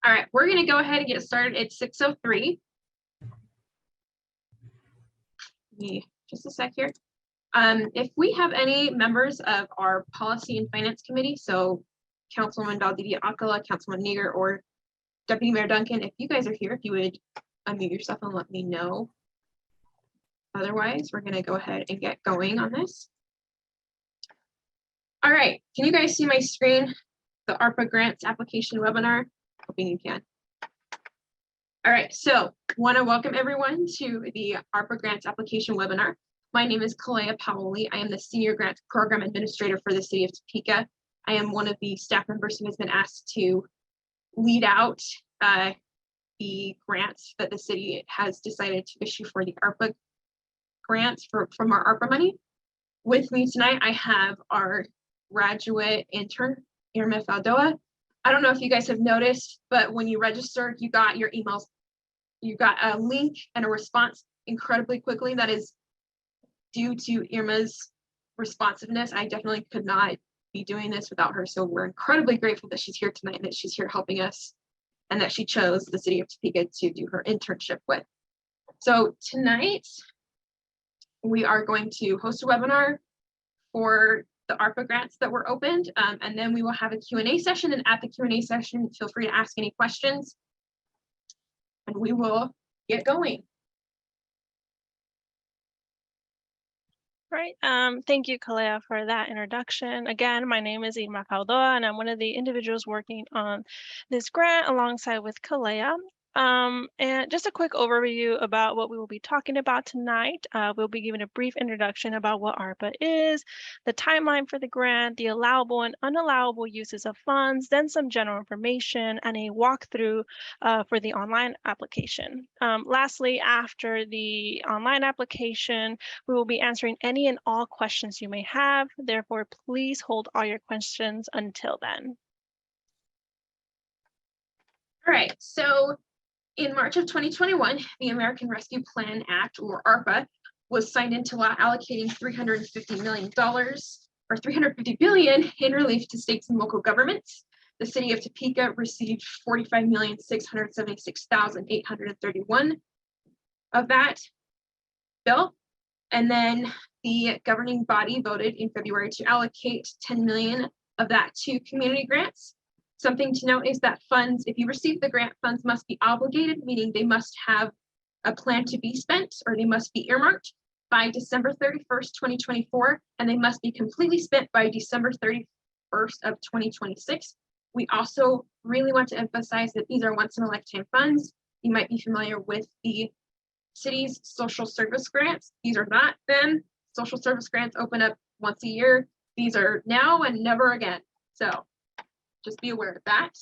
All right, we're going to go ahead and get started. It's 6:03. Just a sec here. If we have any members of our Policy and Finance Committee, so Councilwoman Valdivia Acala, Councilman Niger, or Deputy Mayor Duncan, if you guys are here, if you would unmute yourself and let me know. Otherwise, we're going to go ahead and get going on this. All right, can you guys see my screen? The ARPA grants application webinar? Hoping you can. All right, so want to welcome everyone to the ARPA grants application webinar. My name is Kalea Powley. I am the Senior Grants Program Administrator for the City of Topeka. I am one of the staff members who has been asked to lead out the grants that the city has decided to issue for the ARPA grants from our ARPA money. With me tonight, I have our graduate intern, Irma Faldoa. I don't know if you guys have noticed, but when you registered, you got your emails, you got a link and a response incredibly quickly. That is due to Irma's responsiveness. I definitely could not be doing this without her. So we're incredibly grateful that she's here tonight and that she's here helping us and that she chose the City of Topeka to do her internship with. So tonight, we are going to host a webinar for the ARPA grants that were opened, and then we will have a Q&A session, and at the Q&A session, feel free to ask any questions, and we will get going. Right. Thank you, Kalea, for that introduction. Again, my name is Irma Faldoa, and I'm one of the individuals working on this grant alongside with Kalea. And just a quick overview about what we will be talking about tonight. We'll be giving a brief introduction about what ARPA is, the timeline for the grant, the allowable and unallowable uses of funds, then some general information and a walkthrough for the online application. Lastly, after the online application, we will be answering any and all questions you may have. Therefore, please hold all your questions until then. All right, so in March of 2021, the American Rescue Plan Act, or ARPA, was signed into law allocating $350 million or $350 billion in relief to states and local governments. The City of Topeka received $45,676,831 of that bill. And then the governing body voted in February to allocate $10 million of that to community grants. Something to note is that funds, if you receive the grant, funds must be obligated, meaning they must have a plan to be spent, or they must be earmarked by December 31st, 2024, and they must be completely spent by December 31st of 2026. We also really want to emphasize that these are once in a lifetime funds. You might be familiar with the city's social service grants. These are not them. Social service grants open up once a year. These are now and never again. So just be aware of that.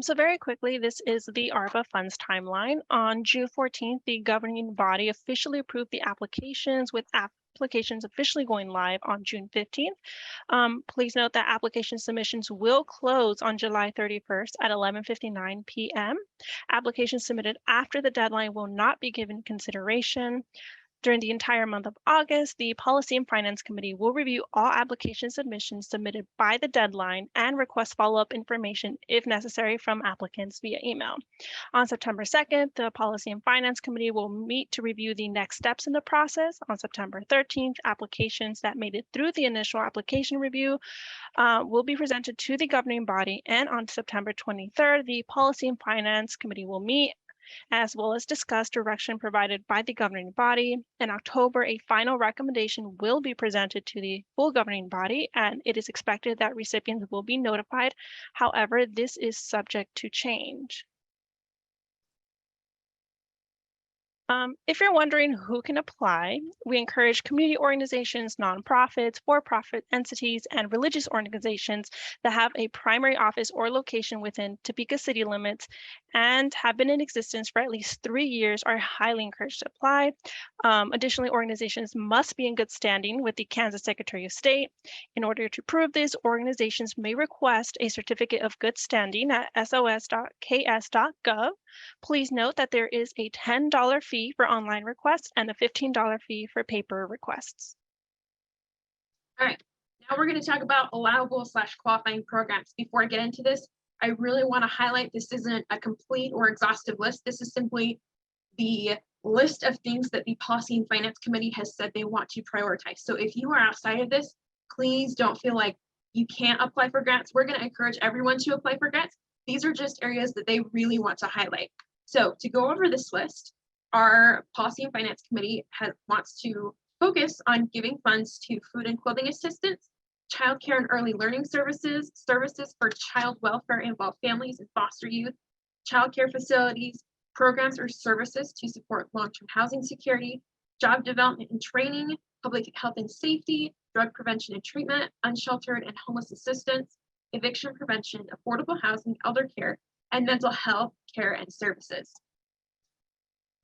So very quickly, this is the ARPA funds timeline. On June 14th, the governing body officially approved the applications, with applications officially going live on June 15th. Please note that application submissions will close on July 31st at 11:59 p.m. Applications submitted after the deadline will not be given consideration. During the entire month of August, the Policy and Finance Committee will review all application submissions submitted by the deadline and request follow-up information if necessary from applicants via email. On September 2nd, the Policy and Finance Committee will meet to review the next steps in the process. On September 13th, applications that made it through the initial application review will be presented to the governing body. And on September 23rd, the Policy and Finance Committee will meet, as well as discuss direction provided by the governing body. In October, a final recommendation will be presented to the full governing body, and it is expected that recipients will be notified. However, this is subject to change. If you're wondering who can apply, we encourage community organizations, nonprofits, for-profit entities, and religious organizations that have a primary office or location within Topeka city limits and have been in existence for at least 3 years are highly encouraged to apply. Additionally, organizations must be in good standing with the Kansas Secretary of State. In order to prove this, organizations may request a certificate of good standing at sos.ks.gov. Please note that there is a $10 fee for online requests and a $15 fee for paper requests. All right, Now we're going to talk about allowable/qualifying programs. Before I get into this, I really want to highlight this isn't a complete or exhaustive list. This is simply the list of things that the Policy and Finance Committee has said they want to prioritize. So if you are outside of this, please don't feel like you can't apply for grants. We're going to encourage everyone to apply for grants. These are just areas that they really want to highlight. So to go over this list, our Policy and Finance Committee wants to focus on giving funds to food and clothing assistance, childcare and early learning services, services for child welfare and involved families and foster youth, childcare facilities, programs or services to support long-term housing security, job development and training, public health and safety, drug prevention and treatment, unsheltered and homeless assistance, eviction prevention, affordable housing, elder care, and mental health care and services.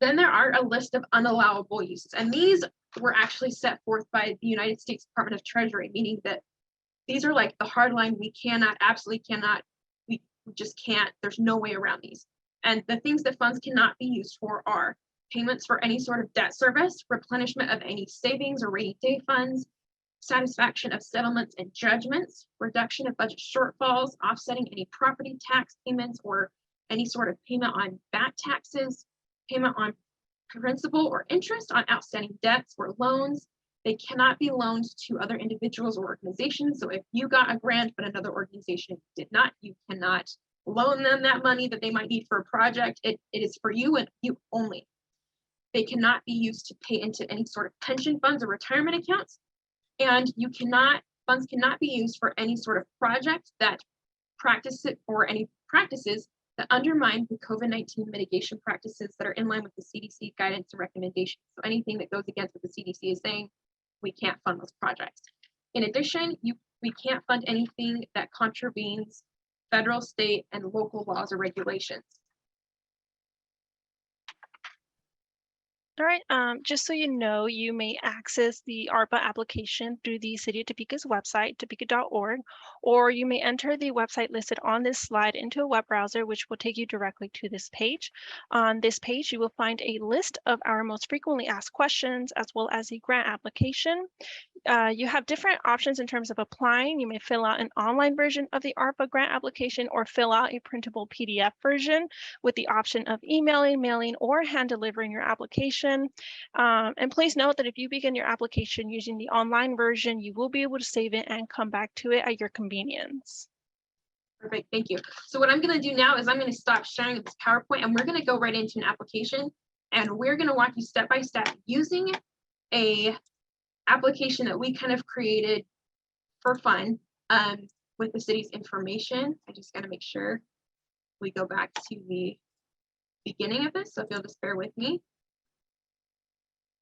Then there are a list of unallowable uses, and these were actually set forth by the United States Department of Treasury, meaning that these are like the hard line. We cannot, absolutely cannot, we just can't, there's no way around these. And the things that funds cannot be used for are payments for any sort of debt service, replenishment of any savings or rainy day funds, satisfaction of settlements and judgments, reduction of budget shortfalls, offsetting any property tax payments or any sort of payment on back taxes, payment on principal or interest on outstanding debts or loans. They cannot be loaned to other individuals or organizations. So if you got a grant but another organization did not, you cannot loan them that money that they might need for a project. It is for you and you only. They cannot be used to pay into any sort of pension funds or retirement accounts. And funds cannot be used for any sort of project that practices that undermine the COVID-19 mitigation practices that are in line with the CDC guidance and recommendations. So anything that goes against what the CDC is saying, we can't fund those projects. In addition, we can't fund anything that contravenes federal, state, and local laws or regulations. All right, just so you know, you may access the ARPA application through the City of Topeka's website, topeka.org, or you may enter the website listed on this slide into a web browser, which will take you directly to this page. On this page, you will find a list of our most frequently asked questions, as well as the grant application. You have different options in terms of applying. You may fill out an online version of the ARPA grant application or fill out a printable PDF version with the option of emailing, mailing, or hand delivering your application. And please note that if you begin your application using the online version, you will be able to save it and come back to it at your convenience. Perfect, thank you. So what I'm going to do now is I'm going to stop sharing this PowerPoint and we're going to go right into an application, and we're going to walk you step by step using a application that we kind of created for fun with the city's information. I just got to make sure we go back to the beginning of this, so if you'll just bear with me.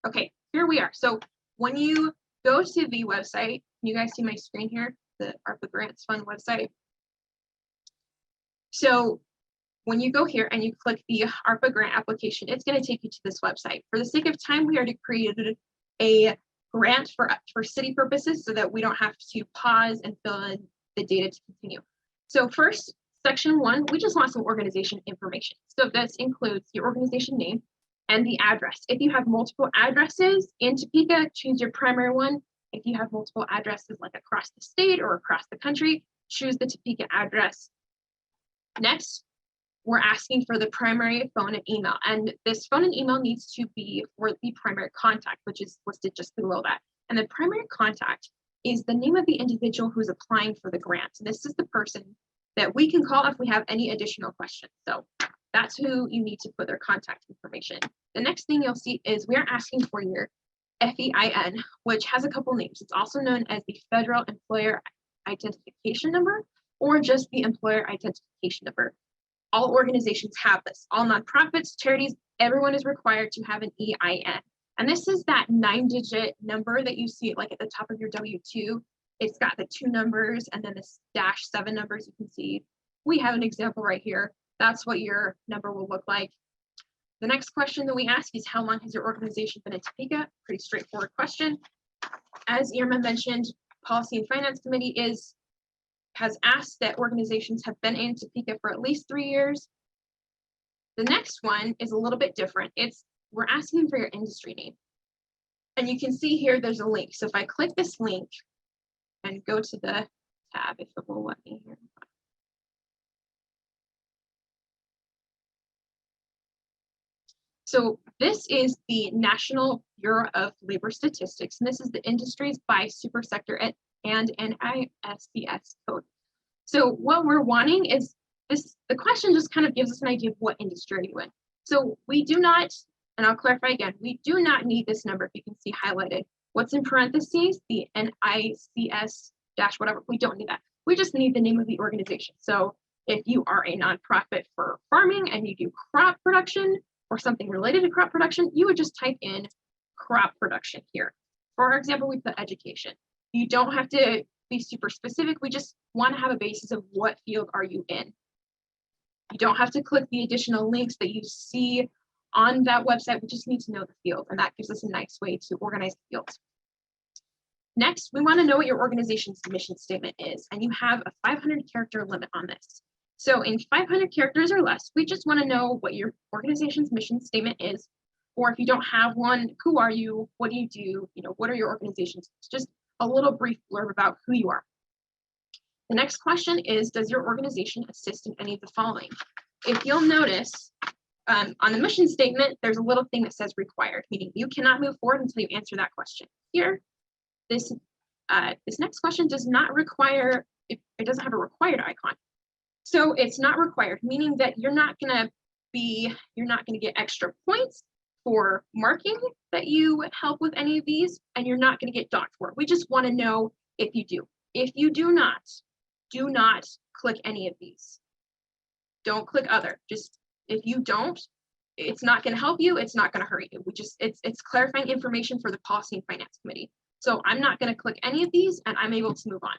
Okay, here we are. So when you go to the website, you guys see my screen here, the ARPA Grants Fund website. So when you go here and you click the ARPA grant application, it's going to take you to this website. For the sake of time, we already created a grant for city purposes so that we don't have to pause and fill in the data to continue. So first, section 1, we just want some organization information. So this includes your organization name and the address. If you have multiple addresses in Topeka, choose your primary one. If you have multiple addresses like across the state or across the country, choose the Topeka address. Next, we're asking for the primary phone and email, and this phone and email needs to be for the primary contact, which is listed just below that. And the primary contact is the name of the individual who's applying for the grant. This is the person that we can call if we have any additional questions. So that's who you need to put their contact information. The next thing you'll see is we are asking for your FEIN, which has a couple names. It's also known as the Federal Employer Identification Number or just the Employer Identification Number. All organizations have this. All nonprofits, charities, everyone is required to have an EIN. And this is that 9-digit number that you see like at the top of your W-2. It's got the 2 numbers and then this -7 numbers you can see. We have an example right here. That's what your number will look like. The next question that we ask is, how long has your organization been in Topeka? Pretty straightforward question. As Irma mentioned, Policy and Finance Committee has asked that organizations have been in Topeka for at least 3 years. The next one is a little bit different. We're asking for your industry name. And you can see here there's a link. So if I click this link and go to the tab if it will let me here. So this is the National Bureau of Labor Statistics, and this is the industries by supersector and NISBS code. So what we're wanting is this, the question just kind of gives us an idea of what industry are you in. So we do not, and I'll clarify again, we do not need this number if you can see highlighted. What's in parentheses, the NICS dash whatever, we don't need that. We just need the name of the organization. So if you are a nonprofit for farming and you do crop production or something related to crop production, you would just type in crop production here. For example, we put education. You don't have to be super specific. We just want to have a basis of what field are you in. You don't have to click the additional links that you see on that website. We just need to know the field, and that gives us a nice way to organize the fields. Next, we want to know what your organization's mission statement is, and you have a 500 character limit on this. So in 500 characters or less, we just want to know what your organization's mission statement is, or if you don't have one, who are you, what do you do, what are your organizations? It's just a little brief blurb about who you are. The next question is, does your organization assist in any of the following? If you'll notice, on the mission statement, there's a little thing that says required, meaning you cannot move forward until you answer that question. Here, this next question does not require, it doesn't have a required icon. So it's not required, meaning that you're not gonna get extra points for marking that you help with any of these, and you're not gonna get docked for it. We just wanna know if you do. If you do not click any of these. Don't click other, just if you don't, it's not gonna help you, it's not gonna hurt you. It's clarifying information for the Policy and Finance Committee. So I'm not gonna click any of these and I'm able to move on.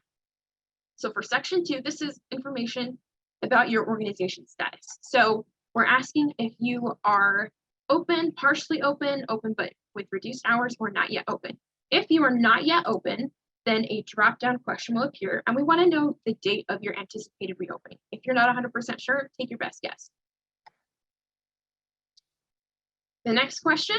So for section 2, this is information about your organization status. So we're asking if you are open, partially open, open but with reduced hours, or not yet open. If you are not yet open, then a drop-down question will appear, and we want to know the date of your anticipated reopening. If you're not 100% sure, take your best guess. The next question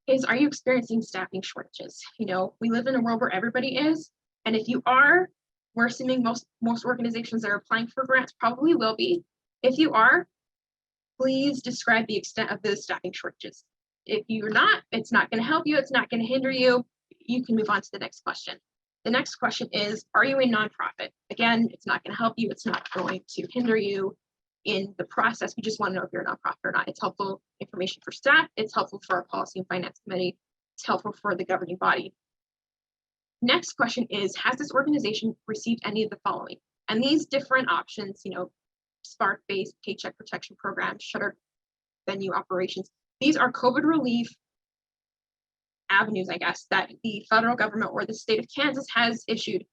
is, are you experiencing staffing shortages? We live in a world where everybody is, and if you are, we're assuming most organizations that are applying for grants probably will be. If you are, please describe the extent of the staffing shortages. If you're not, it's not going to help you, it's not going to hinder you. You can move on to the next question. The next question is, are you a nonprofit? Again, it's not going to help you, it's not going to hinder you in the process. We just want to know if you're a nonprofit or not. It's helpful information for staff, it's helpful for our Policy and Finance Committee, it's helpful for the governing body. Next question is, has this organization received any of the following? And these different options, Spark-based paycheck protection programs, shutter venue operations, these are COVID relief avenues, I guess, that the federal government or the state of Kansas has issued.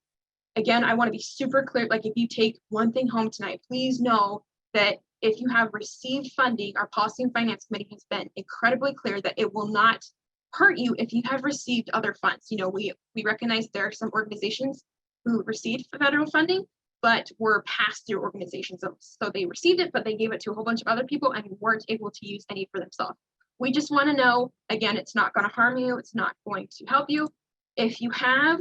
Again, I want to be super clear, like if you take one thing home tonight, please know that if you have received funding, our Policy and Finance Committee has been incredibly clear that it will not hurt you if you have received other funds. We recognize there are some organizations who received federal funding, but were pass-through organizations. So they received it, but they gave it to a whole bunch of other people and weren't able to use any for themselves. We just want to know, again, it's not going to harm you, it's not going to help you. If you have,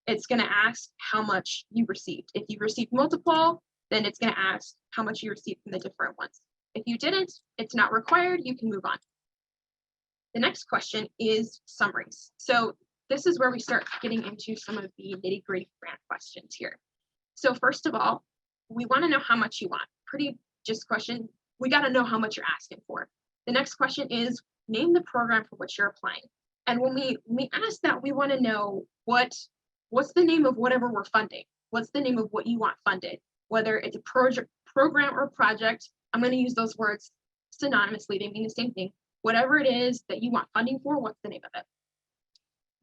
it's going to ask how much you received. If you received multiple, then it's going to ask how much you received from the different ones. If you didn't, it's not required, you can move on. The next question is summaries. So this is where we start getting into some of the nitty-gritty grant questions here. So first of all, we want to know how much you want. Pretty just question. We got to know how much you're asking for. The next question is, name the program for which you're applying. And when we ask that, we want to know what's the name of whatever we're funding. What's the name of what you want funded? Whether it's a program or project, I'm going to use those words synonymously, they mean the same thing. Whatever it is that you want funding for, what's the name of it?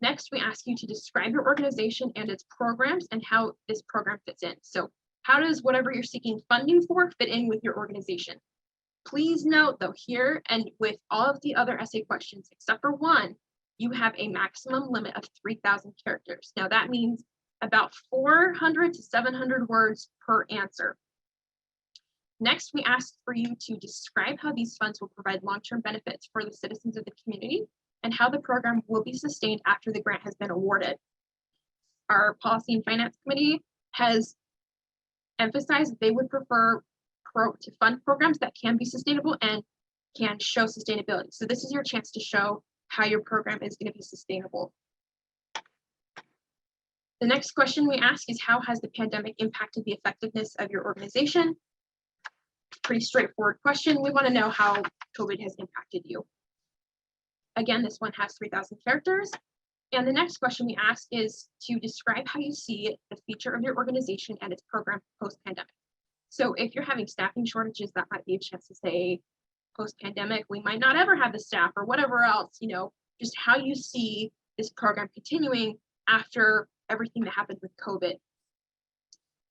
Next, we ask you to describe your organization and its programs and how this program fits in. So how does whatever you're seeking funding for fit in with your organization? Please note though, here and with all of the other essay questions, except for one, you have a maximum limit of 3,000 characters. Now that means about 400 to 700 words per answer. Next, we ask for you to describe how these funds will provide long-term benefits for the citizens of the community and how the program will be sustained after the grant has been awarded. our Policy and Finance Committee has emphasized that they would prefer to fund programs that can be sustainable and can show sustainability. So this is your chance to show how your program is going to be sustainable. The next question we ask is, how has the pandemic impacted the effectiveness of your organization? Pretty straightforward question. We want to know how COVID has impacted you. Again, this one has 3,000 characters. And the next question we ask is to describe how you see the future of your organization and its program post-pandemic. So if you're having staffing shortages, that might be a chance to say, post-pandemic, we might not ever have the staff or whatever else, just how you see this program continuing after everything that happened with COVID.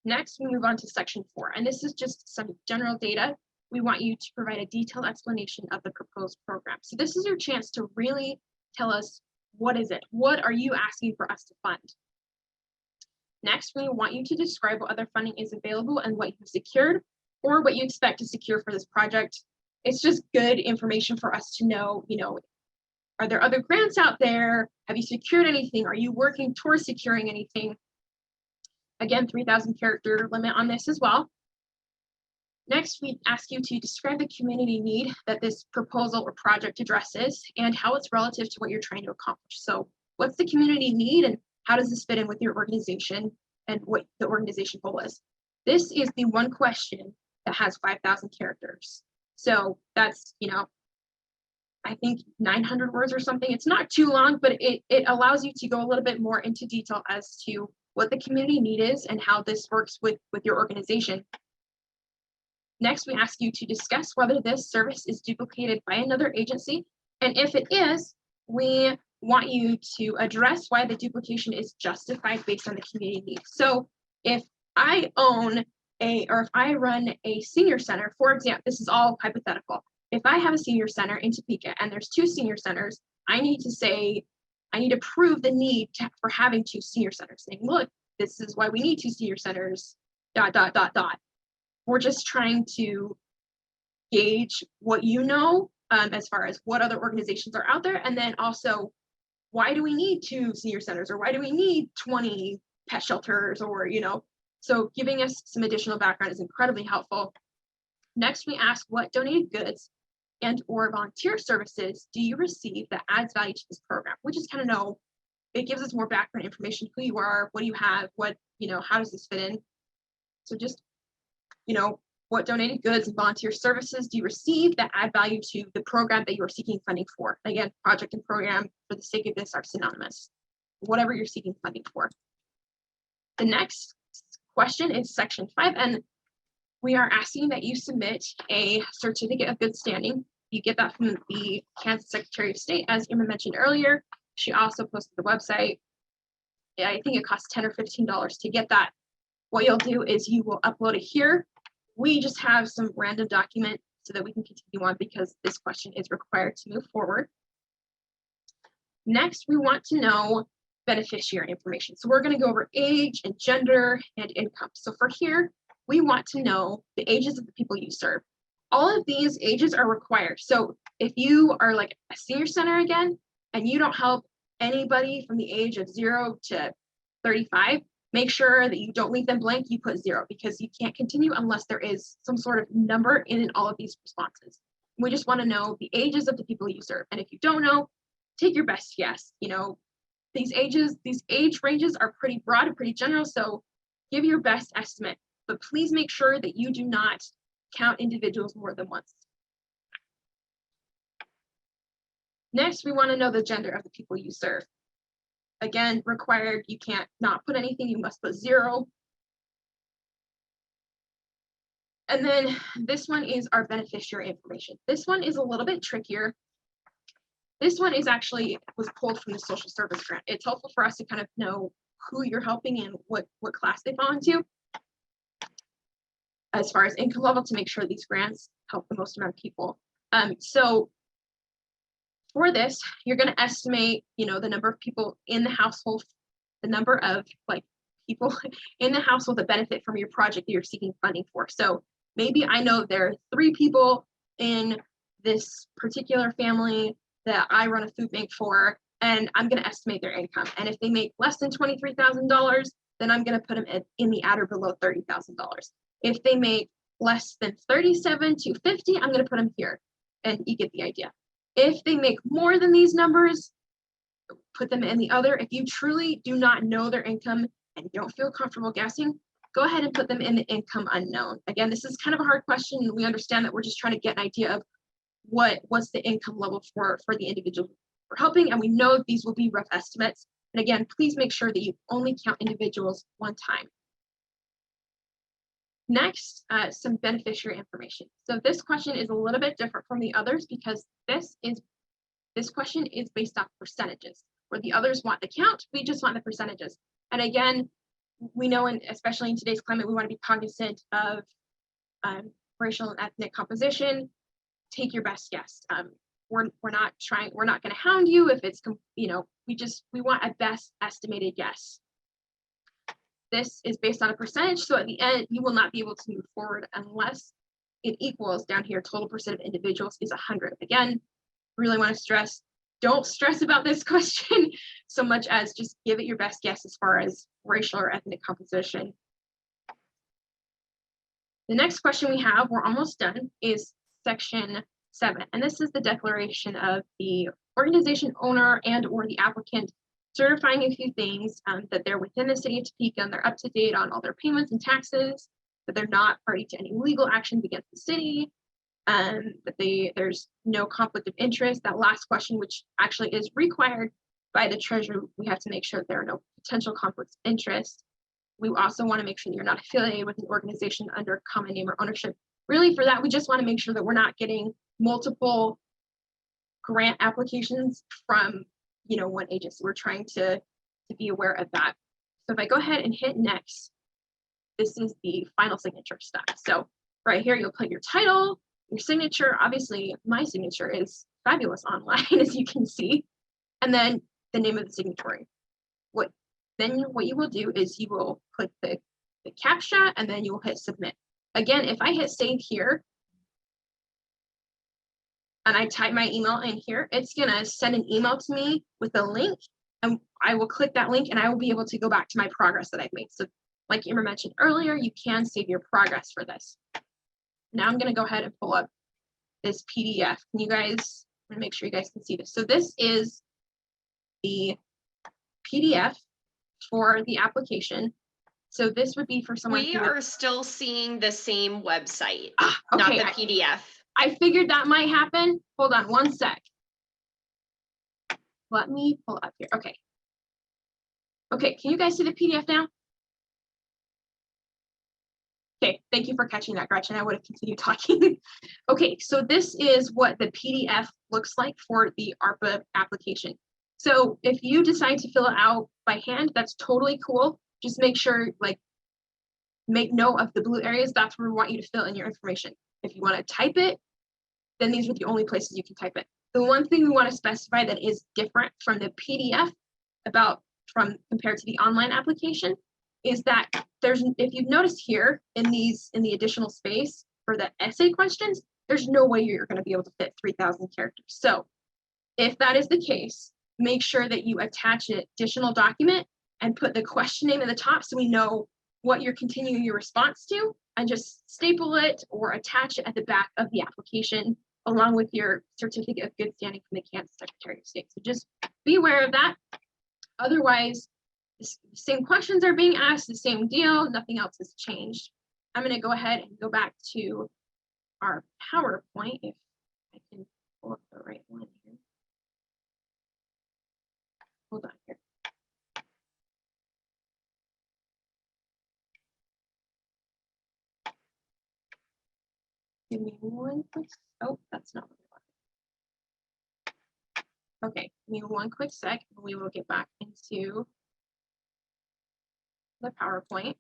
Next, we move on to section 4, and this is just some general data. We want you to provide a detailed explanation of the proposed program. So this is your chance to really tell us, what is it? What are you asking for us to fund? Next, we want you to describe what other funding is available and what you've secured or what you expect to secure for this project. It's just good information for us to know, are there other grants out there? Have you secured anything? Are you working towards securing anything? Again, 3,000 character limit on this as well. Next, we ask you to describe the community need that this proposal or project addresses and how it's relative to what you're trying to accomplish. So what's the community need and how does this fit in with your organization and what the organization goal is? This is the one question that has 5,000 characters. So that's, I think 900 words or something. It's not too long, but it allows you to go a little bit more into detail as to what the community need is and how this works with your organization. Next, we ask you to discuss whether this service is duplicated by another agency. And if it is, we want you to address why the duplication is justified based on the community needs. So if I own or if I run a senior center, for example, this is all hypothetical. If I have a senior center in Topeka and there's 2 senior centers, I need to prove the need for having 2 senior centers, saying, look, this is why we need 2 senior centers, ... We're just trying to gauge what as far as what other organizations are out there, and then also, why do we need 2 senior centers, or why do we need 20 pet shelters, or so giving us some additional background is incredibly helpful. Next, we ask, what donated goods and or volunteer services do you receive that adds value to this program? We just kind of know, it gives us more background information, who you are, what do you have, what, how does this fit in? So just, what donated goods and volunteer services do you receive that add value to the program that you are seeking funding for? Again, project and program, for the sake of this, are synonymous, whatever you're seeking funding for. The next question is section 5, and we are asking that you submit a certificate of good standing. You get that from the Kansas Secretary of State, as Emma mentioned earlier. She also posted the website. I think it costs $10 or $15 to get that. What you'll do is you will upload it here. We just have some random document so that we can continue on because this question is required to move forward. Next, we want to know beneficiary information. So we're going to go over age and gender and income. So for here, we want to know the ages of the people you serve. All of these ages are required. So if you are like a senior center again, and you don't help anybody from the age of 0 to 35, make sure that you don't leave them blank, you put 0, because you can't continue unless there is some sort of number in all of these responses. We just want to know the ages of the people you serve. And if you don't know, take your best guess. These age ranges are pretty broad and pretty general, so give your best estimate, but please make sure that you do not count individuals more than once. Next, we want to know the gender of the people you serve. Again, required, you can't not put anything, you must put 0. And then this one is our beneficiary information. This one is a little bit trickier. This one was pulled from the social service grant. It's helpful for us to kind of know who you're helping and what class they fall into, as far as income level, to make sure these grants help the most amount of people. So for this, you're going to estimate, the number of people in the household, the number of people in the household that benefit from your project that you're seeking funding for. So maybe I know there are 3 people in this particular family that I run a food bank for, and I'm going to estimate their income. And if they make less than $23,000, then I'm going to put them in the at or below $30,000. If they make less than 37 to 50, I'm going to put them here, and you get the idea. If they make more than these numbers, put them in the other. If you truly do not know their income and you don't feel comfortable guessing, go ahead and put them in the income unknown. Again, this is kind of a hard question, and we understand that we're just trying to get an idea of what's the income level for the individual we're helping, and we know these will be rough estimates. And again, please make sure that you only count individuals one time. Next, some beneficiary information. So this question is a little bit different from the others because this question is based off percentages, where the others want the count, we just want the percentages. And again, we know, especially in today's climate, we want to be cognizant of racial and ethnic composition. Take your best guess. We're not going to hound you if it's, we want a best estimated guess. This is based on a percentage, so at the end, you will not be able to move forward unless it equals down here, total percent of individuals is 100. Again, really want to stress, don't stress about this question so much as just give it your best guess as far as racial or ethnic composition. The next question we have, we're almost done, is section 7, and this is the declaration of the organization owner and or the applicant certifying a few things, that they're within the city of Topeka and they're up to date on all their payments and taxes, that they're not party to any legal actions against the city, that there's no conflict of interest. That last question, which actually is required by the treasurer, we have to make sure that there are no potential conflicts of interest. We also want to make sure that you're not affiliated with an organization under common name or ownership. Really, for that, we just want to make sure that we're not getting multiple grant applications from one agency. We're trying to be aware of that. So if I go ahead and hit next, this is the final signature stuff. So right here, you'll put your title, your signature. Obviously, my signature is fabulous online, as you can see, and then the name of the signatory. What you will do is you will click the CAPTCHA, and then you will hit submit. Again, if I hit save here, and I type my email in here, it's gonna send an email to me with a link, and I will click that link and I will be able to go back to my progress that I've made. So like Amber mentioned earlier, you can save your progress for this. Now I'm gonna go ahead and pull up this PDF. Can you guys, I'm gonna make sure you guys can see this. So this is the PDF for the application. So this would be for someone We are still seeing the same website, okay, not the PDF. I figured that might happen. Hold on one sec. Let me pull up here. Okay. Okay, can you guys see the PDF now? Okay, thank you for catching that, Gretchen. I would have continued talking. Okay, so this is what the PDF looks like for the ARPA application. So if you decide to fill it out by hand, that's totally cool. Just make sure, make note of the blue areas. That's where we want you to fill in your information. If you want to type it, then these are the only places you can type it. The one thing we want to specify that is different from the PDF compared to the online application is that if you've noticed here in the additional space for the essay questions, there's no way you're going to be able to fit 3,000 characters. So if that is the case, make sure that you attach an additional document and put the question name at the top so we know what you're continuing your response to, and just staple it or attach it at the back of the application along with your certificate of good standing from the Kansas Secretary of State. So just be aware of that. Otherwise, the same questions are being asked, the same deal, nothing else has changed. I'm going to go ahead and go back to our PowerPoint if I can pull up the right one here. Hold on here. Give me one quick, oh, that's not what I want. Okay, give me one quick sec and we will get back into the PowerPoint.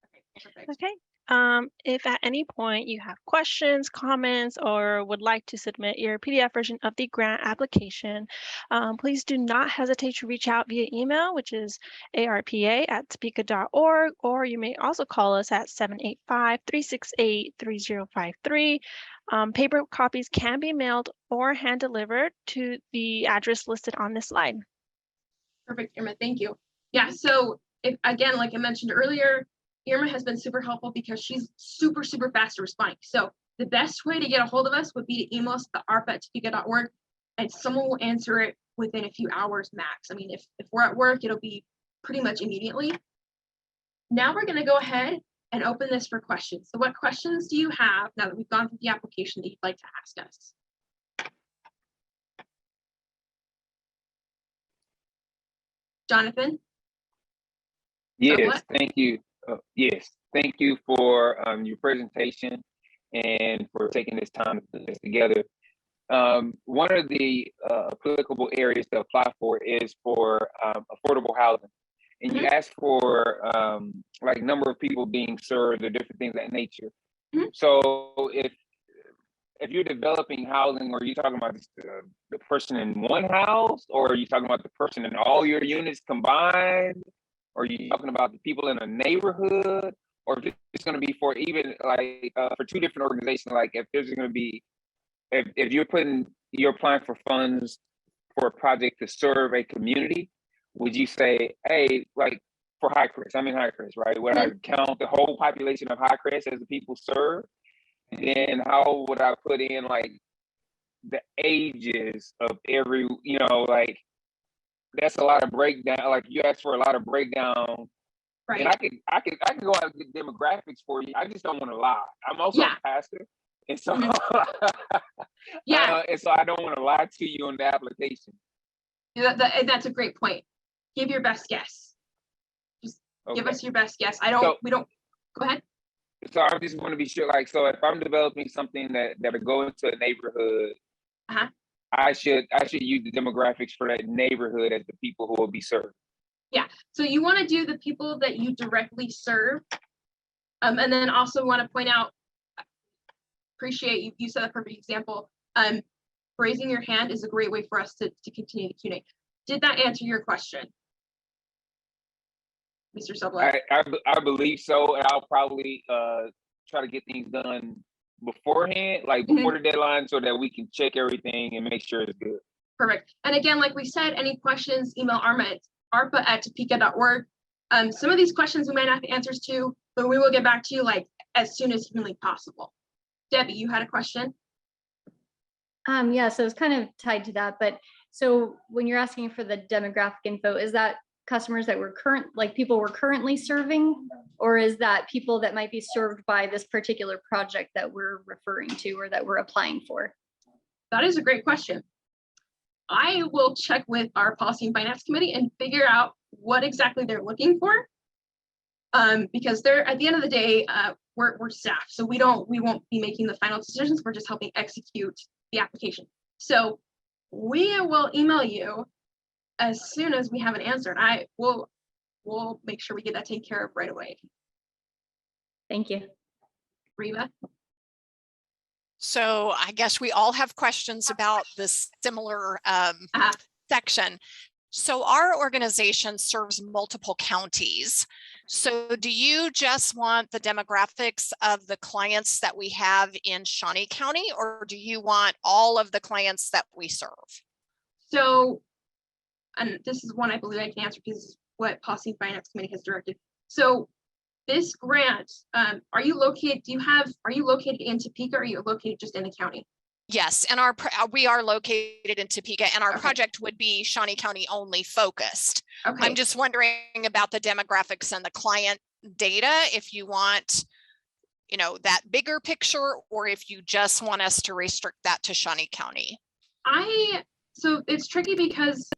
Okay, perfect. Okay, If at any point you have questions, comments, or would like to submit your PDF version of the grant application, please do not hesitate to reach out via email, which is arpa@topeka.org, or you may also call us at 785-368-3053. Paper copies can be mailed or hand delivered to the address listed on this slide. Perfect, Irma, thank you. Yeah, so if, again, like I mentioned earlier, Irma has been super helpful because she's super fast at responding. So the best way to get a hold of us would be to email us at arpa@topeka.org, and someone will answer it within a few hours max. I mean, if we're at work, it'll be pretty much immediately. Now we're going to go ahead and open this for questions. So what questions do you have now that we've gone through the application that you'd like to ask us? Jonathan? Yes, thank you. Yes, thank you for your presentation and for taking this time to put this together. One of the applicable areas to apply for is for affordable housing. And you asked for like number of people being served or different things of that nature. So if you're developing housing, are you talking about the person in one house, or are you talking about the person in all your units combined? Or are you talking about the people in a neighborhood? Or if it's going to be for even like for two different organizations, like if there's going to be, if you're applying for funds for a project to serve a community, would you say, hey, like for Highcrest, I'm in Highcrest, right? Would I count the whole population of Highcrest as the people served? And then how would I put in like the ages of every, like that's a lot of breakdown. Like you asked for a lot of breakdown. Right. And I can go out and get demographics for you. I just don't want to lie. I'm also a pastor. And so and so I don't want to lie to you on the application. That's a great point. Give your best guess. Just give us your best guess. We don't go ahead. So I just want to be sure, like, so if I'm developing something that will go into a neighborhood, I should use the demographics for that neighborhood as the people who will be served. Yeah. So you want to do the people that you directly serve, and then also want to point out. Appreciate you said a perfect example. Raising your hand is a great way for us to continue the Q&A. Did that answer your question, Mr. Sublette? I believe so, and I'll probably try to get things done beforehand, like before the deadline, so that we can check everything and make sure it's good. Perfect. And again, like we said, any questions, email arpa@topeka.org. Some of these questions we might not have the answers to, but we will get back to you like as soon as humanly possible. Debbie, you had a question? Yeah, so it's kind of tied to that, but so when you're asking for the demographic info, is that customers that people we're currently serving, or is that people that might be served by this particular project that we're referring to or that we're applying for? That is a great question. I will check with our policy and finance committee and figure out what exactly they're looking for. Because they're, at the end of the day, we're staff, so we won't be making the final decisions. We're just helping execute the application. So we will email you as soon as we have an answer, and we'll make sure we get that taken care of right away. Thank you. Reva? So I guess we all have questions about this similar section. So our organization serves multiple counties. So do you just want the demographics of the clients that we have in Shawnee County, or do you want all of the clients that we serve? So, and this is one I believe I can answer because this is what Policy and Finance Committee has directed. So this grant, are you located in Topeka, or are you located just in the county? Yes, and we are located in Topeka, and our project would be Shawnee County only focused. Okay. I'm just wondering about the demographics and the client data, if you want, that bigger picture, or if you just want us to restrict that to Shawnee County. So it's tricky because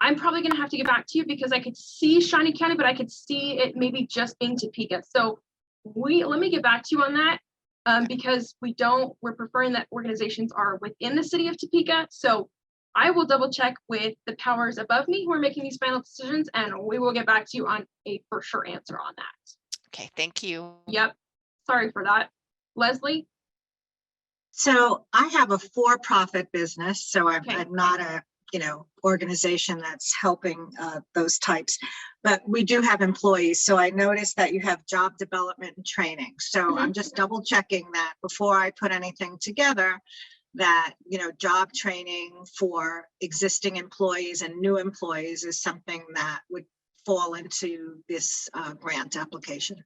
I'm probably going to have to get back to you, because I could see Shawnee County, but I could see it maybe just being Topeka. So let me get back to you on that. Because we're preferring that organizations are within the city of Topeka. So I will double check with the powers above me who are making these final decisions, and we will get back to you on a for sure answer on that. Okay, thank you. Yep. Sorry for that. Leslie? So I have a for-profit business, so I'm Okay. I'm not a, organization that's helping those types. But we do have employees. So I noticed that you have job development and training. So I'm just double checking that before I put anything together, that, job training for existing employees and new employees is something that would fall into this grant application.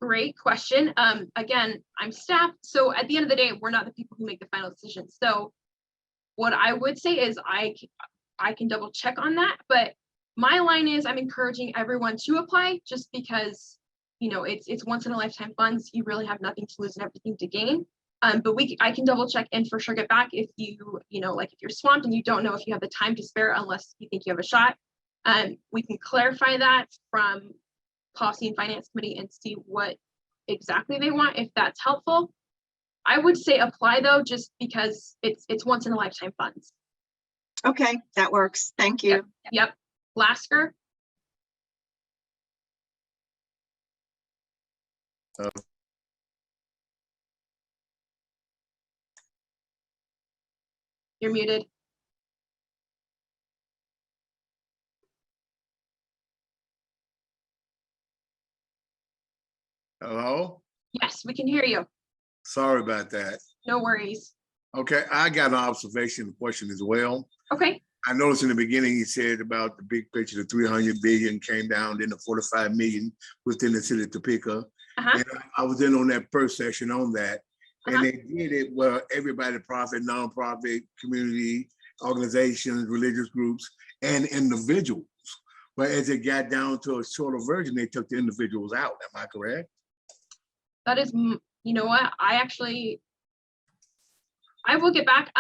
Great question. Again, I'm staff, so at the end of the day, we're not the people who make the final decision. So what I would say is I can double check on that, but my line is I'm encouraging everyone to apply just because, it's once in a lifetime funds. You really have nothing to lose and everything to gain. But I can double check and for sure get back if like if you're swamped and you don't know if you have the time to spare unless you think you have a shot. We can clarify that from Policy and Finance Committee and see what exactly they want, if that's helpful. I would say apply though, just because it's once in a lifetime funds. Okay, that works. Thank you. Yep. Lasker? You're muted. Hello? Yes, we can hear you. Sorry about that. No worries. Okay, I got an observation question as well. Okay. I noticed in the beginning, he said about the big picture, the 300 billion came down, then the 45 million within the city of Topeka. And I was in on that first session on that. And they did it where everybody, profit, nonprofit, community, organizations, religious groups, and individuals. But as it got down to a shorter version, they took the individuals out. Am I correct? That is, you know what? I will get back.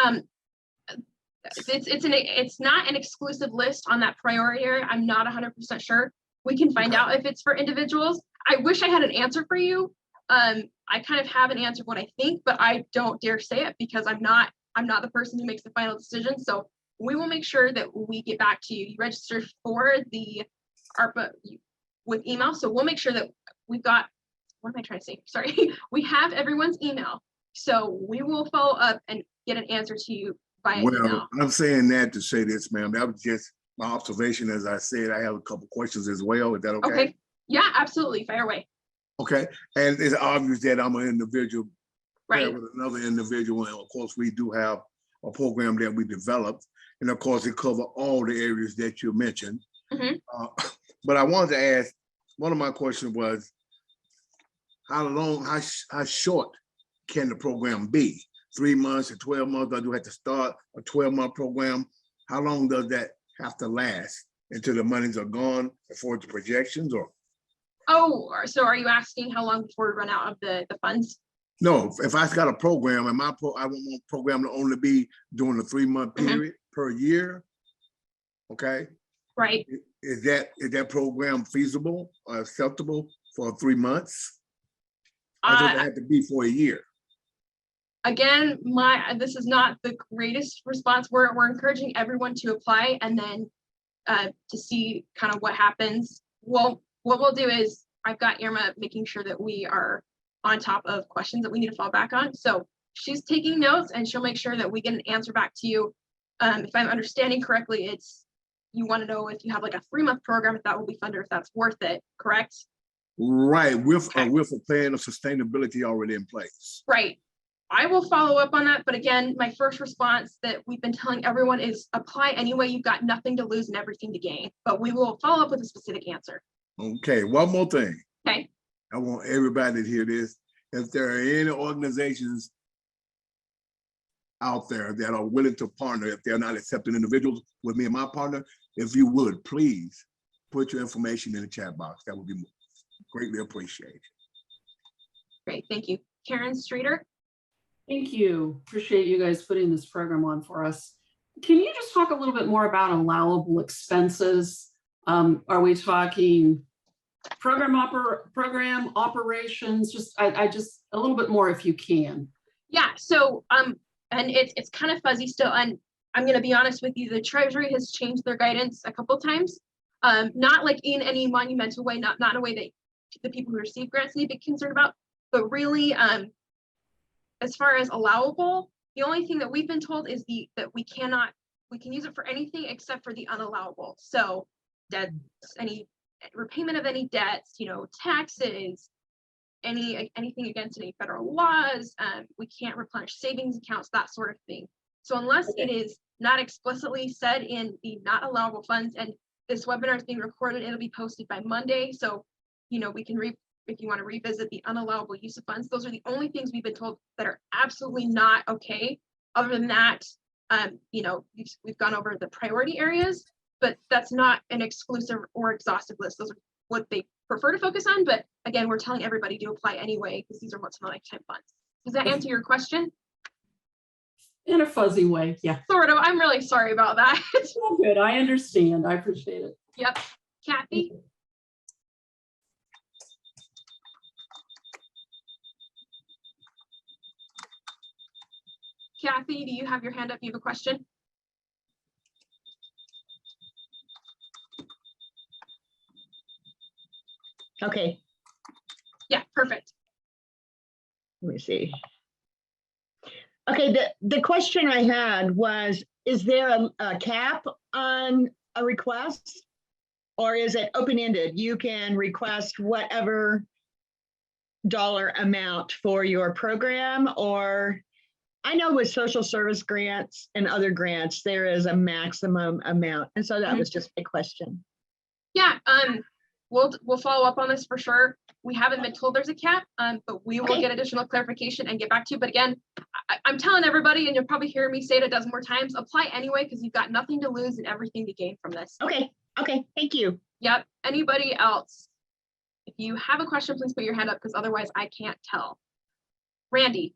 It's not an exclusive list on that priority area. I'm not 100% sure. We can find out if it's for individuals. I wish I had an answer for you. I kind of have an answer of what I think, but I don't dare say it because I'm not the person who makes the final decision. So we will make sure that we get back to you. You registered for the ARPA with email. So we'll make sure that we've got, what am I trying to say? Sorry. We have everyone's email. So we will follow up and get an answer to you by email. I'm saying that to say this, ma'am. That was just my observation. As I said, I have a couple questions as well. Is that okay? Okay. Yeah, absolutely. Fire away. Okay. And it's obvious that I'm an individual Right. with another individual. And of course, we do have a program that we developed. And of course, it covers all the areas that you mentioned. But I wanted to ask, one of my questions was, how short can the program be? 3 months or 12 months? Or do you have to start a 12-month program? How long does that have to last until the monies are gone for the projections? Or So are you asking how long before we run out of the funds? no, if I got a program and I want my program to only be during a 3-month period per year. Okay. Right. Is that program feasible or acceptable for 3 months? Or does it have to be for a year? Again, this is not the greatest response. We're encouraging everyone to apply and then to see kind of what happens. Well, what we'll do is I've got Irma making sure that we are on top of questions that we need to fall back on. So she's taking notes and she'll make sure that we get an answer back to you. If I'm understanding correctly, it's you want to know if you have like a 3-month program, if that will be funded, if that's worth it, correct? Right, with a plan of sustainability already in place. Right. I will follow up on that. But again, my first response that we've been telling everyone is apply anyway. You've got nothing to lose and everything to gain. But we will follow up with a specific answer. Okay, one more thing. Okay. I want everybody to hear this. If there are any organizations out there that are willing to partner, if they're not accepting individuals with me and my partner, if you would, please put your information in the chat box. That would be greatly appreciated. Great, thank you. Karen Streeter. Thank you. Appreciate you guys putting this program on for us. Can you just talk a little bit more about allowable expenses? Are we talking program operations? Just I just a little bit more if you can. Yeah, so and it's kind of fuzzy still, and I'm going to be honest with you, the Treasury has changed their guidance a couple times, not like in any monumental way, not in a way that the people who receive grants need to be concerned about, But really, as far as allowable, the only thing that we've been told is that we can use it for anything except for the unallowable. So debts, any repayment of any debts, taxes, anything against any federal laws. We can't replenish savings accounts, that sort of thing. So unless it is not explicitly said in the not allowable funds, and this webinar is being recorded, it'll be posted by Monday. So, we can if you want to revisit the unallowable use of funds, those are the only things we've been told that are absolutely not okay. Other than that, we've gone over the priority areas, but that's not an exclusive or exhaustive list. Those are what they prefer to focus on. But again, we're telling everybody to apply anyway, because these are once in a lifetime funds. Does that answer your question? In a fuzzy way, yeah. Sort of. I'm really sorry about that. All good. I understand. I appreciate it. Yep. Kathy? Kathy, do you have your hand up? You have a question? Okay, Yeah, perfect. let me see. Okay, the question I had was, is there a cap on a request? Or is it open-ended? You can request whatever dollar amount for your program, or I know with social service grants and other grants, there is a maximum amount. And so that was just a question. Yeah, we'll follow up on this for sure. We haven't been told there's a cap, but we will get additional clarification and get back to you. But again, I'm telling everybody, and you'll probably hear me say it a dozen more times, apply anyway, because you've got nothing to lose and everything to gain from this. Okay, thank you. Yep. Anybody else? If you have a question, please put your hand up, because otherwise I can't tell. Randy.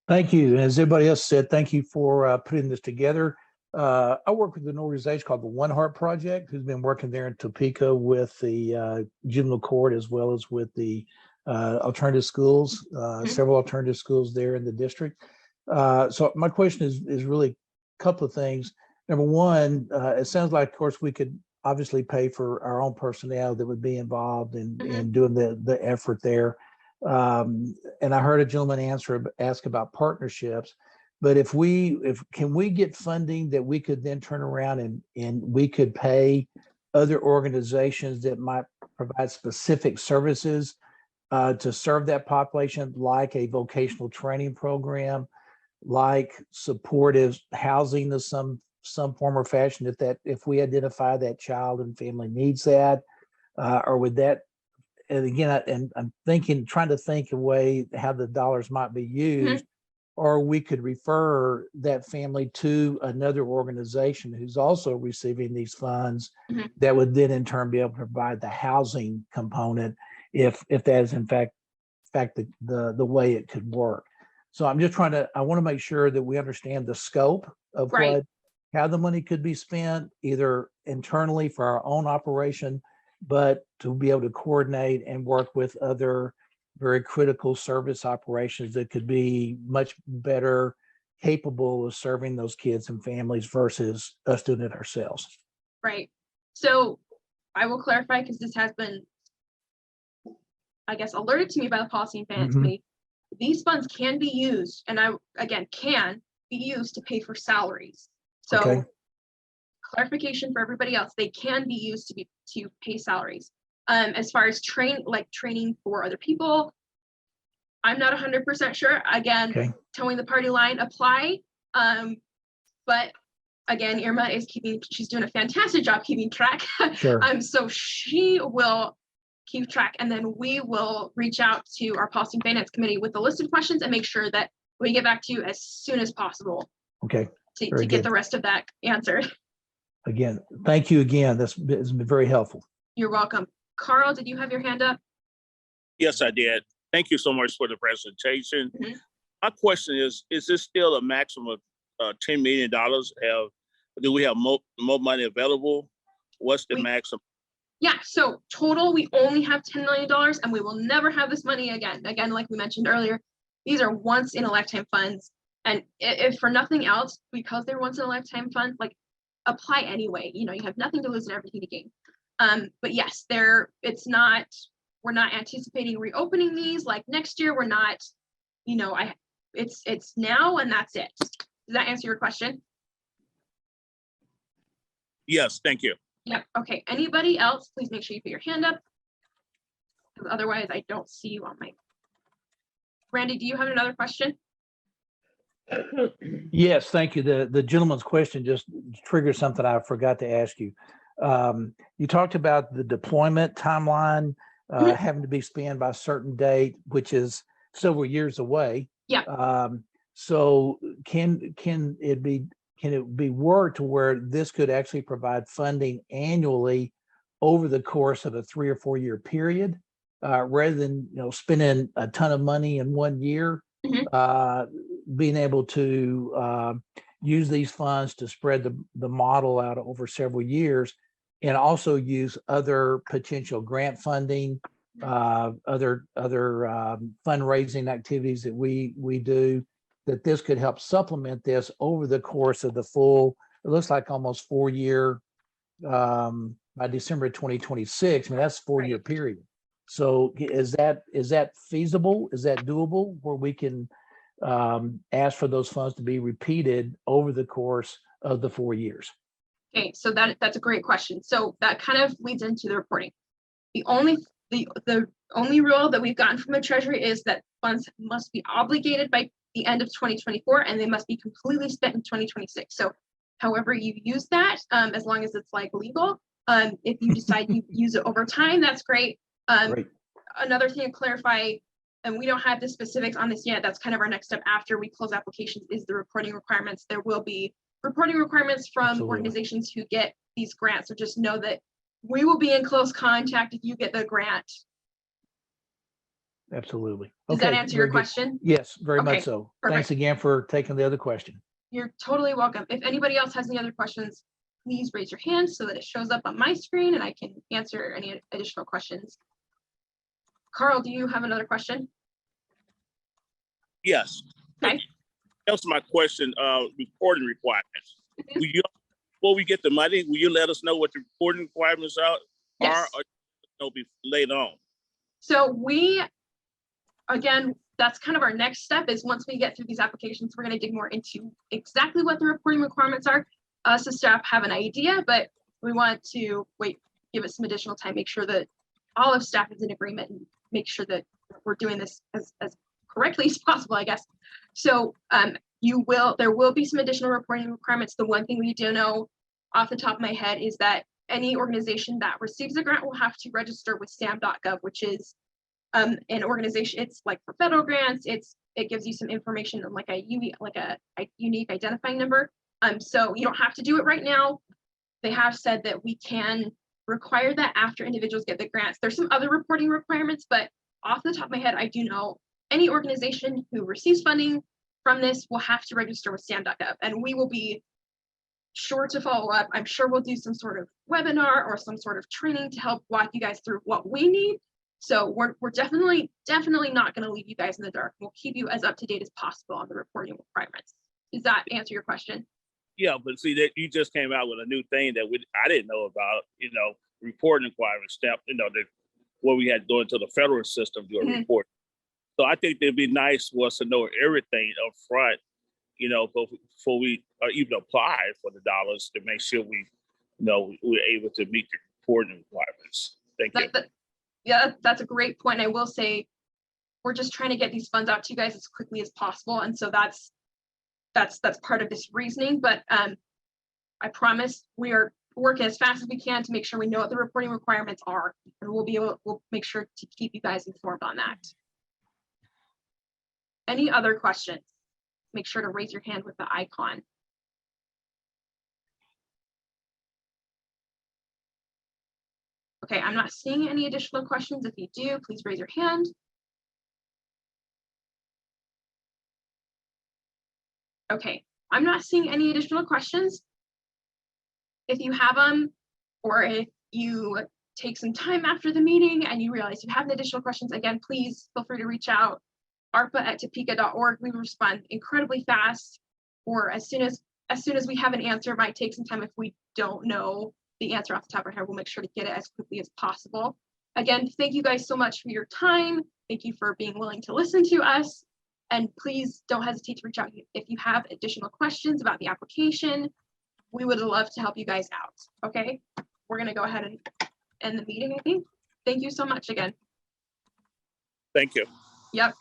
Thank you. As everybody else said, thank you for putting this together. I work with an organization called the One Heart Project, who's been working there in Topeka with the juvenile court, as well as with the alternative schools, several alternative schools there in the district. So my question is really a couple of things. Number one, it sounds like, of course, we could obviously pay for our own personnel that would be involved in doing the effort there. And I heard a gentleman ask about partnerships, but can we get funding that we could then turn around and we could pay other organizations that might provide specific services to serve that population, like a vocational training program, like supportive housing of some form or fashion, if we identify that child and family needs that, or would that, and again, I'm trying to think a way how the dollars might be used, or we could refer that family to another organization who's also receiving these funds that would then in turn be able to provide the housing component if that is in fact the way it could work. So I'm just I want to make sure that we understand the scope of how the money could be spent, either internally for our own operation, but to be able to coordinate and work with other very critical service operations that could be much better capable of serving those kids and families versus us doing it ourselves. Right. So I will clarify, because this has been, I guess, alerted to me by the Policy and Finance Committee. These funds can be used, and can be used to pay for salaries. So clarification for everybody else, they can be used to pay salaries. As far as training for other people, I'm not 100% sure. Again, towing the party line, apply. But again, Irma she's doing a fantastic job keeping track. Sure. So she will keep track, and then we will reach out to our Policy and Finance Committee with a list of questions and make sure that we get back to you as soon as possible. Okay. To get the rest of that answered. Again, thank you again. This has been very helpful. You're welcome. Carl, did you have your hand up? Yes, I did. Thank you so much for the presentation. My question is this still a maximum of $10 million? Do we have more money available? What's the maximum? Yeah, so total, we only have $10 million, and we will never have this money again. Again, like we mentioned earlier, these are once in a lifetime funds. And if for nothing else, because they're once in a lifetime funds, apply anyway. You have nothing to lose and everything to gain. But yes, it's not we're not anticipating reopening these like next year. We're not, you know, it's now and that's it. Does that answer your question? Yes, thank you. Yep. Okay. Anybody else, please make sure you put your hand up. Because otherwise I don't see you on my. Randy, do you have another question? Yes, thank you. The gentleman's question just triggered something I forgot to ask you. You talked about the deployment timeline having to be spent by a certain date, which is several years away. Yeah. So can it be worked to where this could actually provide funding annually over the course of a 3 or 4 year period, rather than, you know, spending a ton of money in 1 year? Being able to use these funds to spread the model out over several years, and also use other potential grant funding, other fundraising activities that we do, that this could help supplement this over the course of the full, it looks like almost 4 year, by December 2026. I mean, that's 4 year period. So is that feasible? Is that doable, where we can ask for those funds to be repeated over the course of the 4 years? Okay, so that's a great question. So that kind of leads into the reporting. The only rule that we've gotten from the Treasury is that funds must be obligated by the end of 2024, and they must be completely spent in 2026. So however you use that, as long as it's like legal, if you decide you use it over time, that's great. Great. Another thing to clarify, and we don't have the specifics on this yet, that's kind of our next step after we close applications, is the reporting requirements. There will be reporting requirements from Absolutely. organizations who get these grants. So just know that we will be in close contact if you get the grant. Absolutely. Does that answer your question? Yes, very Okay, much so. perfect. Thanks again for taking the other question. You're totally welcome. If anybody else has any other questions, please raise your hand so that it shows up on my screen and I can answer any additional questions. Carl, do you have another question? Yes. Okay. That's my question, reporting requirements. Will you, before we get the money, will you let us know what the reporting requirements are, Yes. or they'll be later on? So we, again, that's kind of our next step, is once we get through these applications, we're going to dig more into exactly what the reporting requirements are. Us as staff have an idea, but we want to give it some additional time, make sure that all of staff is in agreement, and make sure that we're doing this as correctly as possible, I guess. So there will be some additional reporting requirements. The one thing we do know off the top of my head is that any organization that receives a grant will have to register with sam.gov, which is an organization. It's like for federal grants, it gives you some information on like a unique identifying number. So you don't have to do it right now. They have said that we can require that after individuals get the grants. There's some other reporting requirements, but off the top of my head, I do know any organization who receives funding from this will have to register with sam.gov, and we will be sure to follow up. I'm sure we'll do some sort of webinar or some sort of training to help walk you guys through what we need. So we're definitely not going to leave you guys in the dark. We'll keep you as up to date as possible on the reporting requirements. Does that answer your question? Yeah, but see that you just came out with a new thing that I didn't know about, reporting requirements, what we had to go into the federal system to do a report. So I think it'd be nice for us to know everything up front, before we even apply for the dollars, to make sure we're able to meet the reporting requirements. Thank you. Yeah, that's a great point. I will say we're just trying to get these funds out to you guys as quickly as possible, and so that's part of this reasoning. But I promise we are working as fast as we can to make sure we know what the reporting requirements are, and we'll make sure to keep you guys informed on that. Any other questions? Make sure to raise your hand with the icon. Okay, I'm not seeing any additional questions. If you do, please raise your hand. Okay, I'm not seeing any additional questions. If you have them, or if you take some time after the meeting and you realize you have any additional questions, again, please feel free to reach out. arpa@topeka.org. We respond incredibly fast, or as soon as we have an answer. It might take some time. If we don't know the answer off the top of our head, we'll make sure to get it as quickly as possible. Again, thank you guys so much for your time. Thank you for being willing to listen to us. And please don't hesitate to reach out if you have additional questions about the application. We would love to help you guys out. Okay, we're gonna go ahead and end the meeting, I think. Thank you so much again. Thank you. Yep.